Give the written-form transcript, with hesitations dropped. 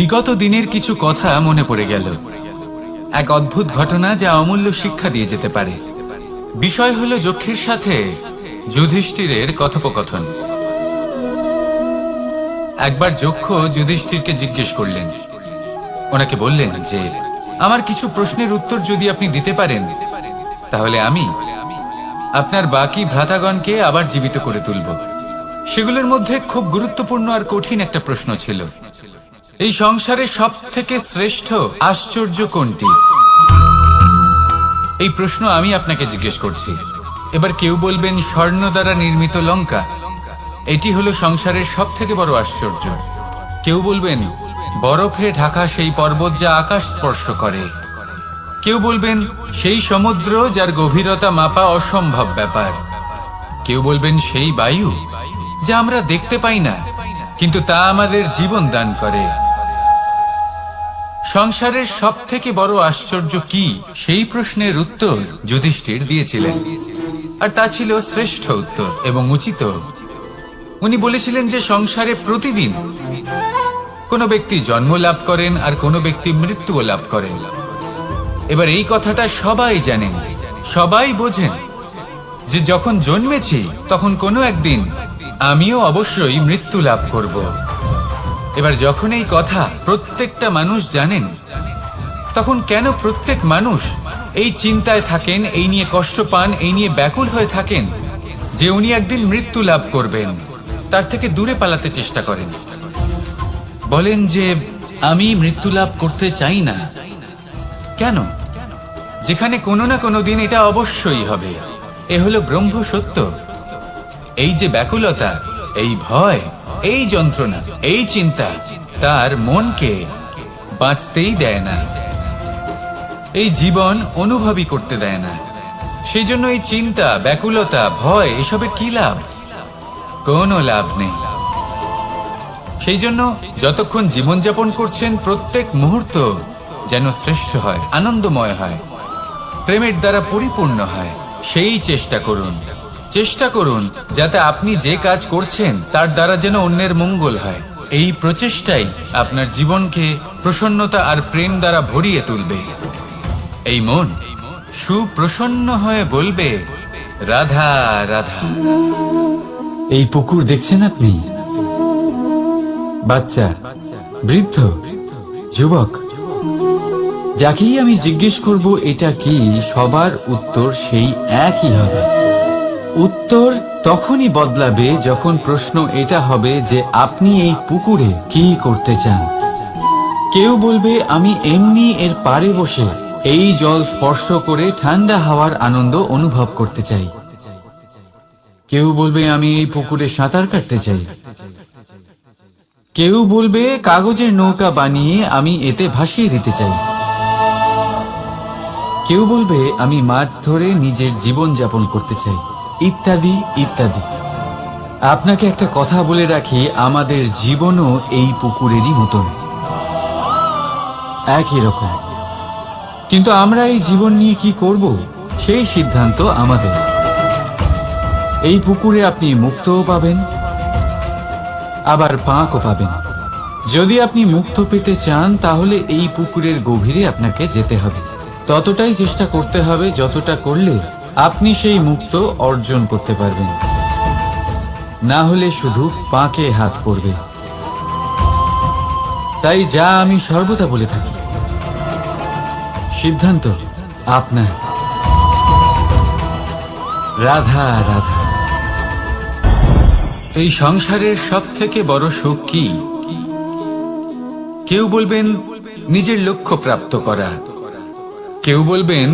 বিগত দিনের কিছু কথা মনে পড়ে গেল। এক অদ্ভুত ঘটনা যা অমূল্য শিক্ষা দিয়ে যেতে পারে। বিষয় হলো যক্ষের সাথে যুধিষ্ঠিরের কথোপকথন। একবার যক্ষ যুধিষ্ঠিরকে জিজ্ঞেস করলেন, ওনাকে বললেন যে আমার কিছু প্রশ্নের উত্তর যদি আপনি দিতে পারেন তাহলে আমি আপনার বাকি ভ্রাতাগণকে আবার জীবিত করে তুলব। সেগুলোর মধ্যে খুব গুরুত্বপূর্ণ আর কঠিন একটা প্রশ্ন ছিল, এই সংসারে সব থেকে শ্রেষ্ঠ আশ্চর্য কোনটি? এই প্রশ্ন আমি আপনাকে জিজ্ঞেস করছি। এবার কেউ বলবেন স্বর্ণ দ্বারা নির্মিত লঙ্কা, এটি হলো সংসারের সব থেকে বড় আশ্চর্য। কেউ বলবেন বরফে ঢাকা সেই পর্বত যা আকাশ স্পর্শ করে। কেউ বলবেন সেই সমুদ্র যার গভীরতা মাপা অসম্ভব ব্যাপার। কেউ বলবেন সেই বায়ু যা আমরা দেখতে পাই না কিন্তু তা আমাদের জীবন দান করে। সংসারের সব থেকে বড় আশ্চর্য কি, সেই প্রশ্নের উত্তর যুধিষ্ঠির দিয়েছিলেন, আর তা ছিল শ্রেষ্ঠ উত্তর এবং উচিত। উনি বলেছিলেন যে সংসারে প্রতিদিন কোনো ব্যক্তি জন্ম লাভ করেন আর কোনো ব্যক্তি মৃত্যুও লাভ করেন। এবার এই কথাটা সবাই জানেন, সবাই বোঝেন যে যখন জন্মেছি তখন কোনো একদিন আমিও অবশ্যই মৃত্যু লাভ করব। এবার যখন এই কথা প্রত্যেকটা মানুষ জানেন, তখন কেন প্রত্যেক মানুষ এই চিন্তায় থাকেন, এই নিয়ে কষ্ট পান, এই নিয়ে ব্যাকুল হয়ে থাকেন যে উনি একদিন মৃত্যু লাভ করবেন, তার থেকে দূরে পালাতে চেষ্টা করেন? বলেন যে আমি মৃত্যু লাভ করতে চাই না। কেন? যেখানে কোনো না কোনো দিন এটা অবশ্যই হবে। এ হলো ব্রহ্ম সত্য। এই যে ব্যাকুলতা, এই ভয়, এই যন্ত্রণা, এই চিন্তা তার মনকে বাঁচতেই দেয় না, এই জীবন অনুভবই করতে দেয় না। সেই জন্য এই চিন্তা, ব্যাকুলতা, ভয় এসবের কি লাভ? কোনো লাভ নেই। সেই জন্য যতক্ষণ জীবনযাপন করছেন প্রত্যেক মুহূর্ত যেন শ্রেষ্ঠ হয়, আনন্দময় হয়, প্রেমের দ্বারা পরিপূর্ণ হয়, সেই চেষ্টা করুন। চেষ্টা করুন যাতে আপনি যে কাজ করছেন তার দ্বারা যেন অন্যের মঙ্গল হয়। এই প্রচেষ্টাই আপনার জীবনকে প্রসন্নতা আর প্রেম দ্বারা ভরিয়ে তুলবে। এই মন সুপ্রসন্ন হয়ে বলবে রাধা রাধা। এই পুকুর দেখছেন আপনি? বাচ্চা, বৃদ্ধ, যুবক, যাকেই আমি জিজ্ঞেস করব এটা কি, সবার উত্তর সেই একই হবে। উত্তর তখনই বদলাবে যখন প্রশ্ন এটা হবে যে আপনি এই পুকুরে কি করতে চান। কেউ বলবে আমি এমনি এর পাড়ে বসে এই জল স্পর্শ করে ঠান্ডা হাওয়ার আনন্দ অনুভব করতে চাই। কেউ বলবে আমি এই পুকুরে সাঁতার কাটতে চাই। কেউ বলবে কাগজের নৌকা বানিয়ে আমি এতে ভাসিয়ে দিতে চাই। কেউ বলবে আমি মাছ ধরে নিজের জীবন যাপন করতে চাই, ইত্যাদি ইত্যাদি। আপনাকে একটা কথা বলে রাখি, আমাদের জীবনও এই পুকুরেরই মতন, একই রকম। কিন্তু আমরা এই জীবন নিয়ে কি করব সেই সিদ্ধান্ত আমাদের। এই পুকুরে আপনি মুক্তও পাবেন, আবার পাঁকও পাবেন। যদি আপনি মুক্ত পেতে চান তাহলে এই পুকুরের গভীরে আপনাকে যেতে হবে। ততটাই চেষ্টা করতে হবে যতটা করলে আপনি সেই মুক্ত অর্জন করতে পারবেন। না হলে শুধু পাঁকে হাত পড়বে। তাই যা আমি সর্বদা বলে থাকি, সিদ্ধান্ত আপনার। রাধা রাধা। এই সংসারের সব থেকে বড় সুখ কি? কেউ বলবেন নিজের লক্ষ্য প্রাপ্ত করা, কেউ বলবেন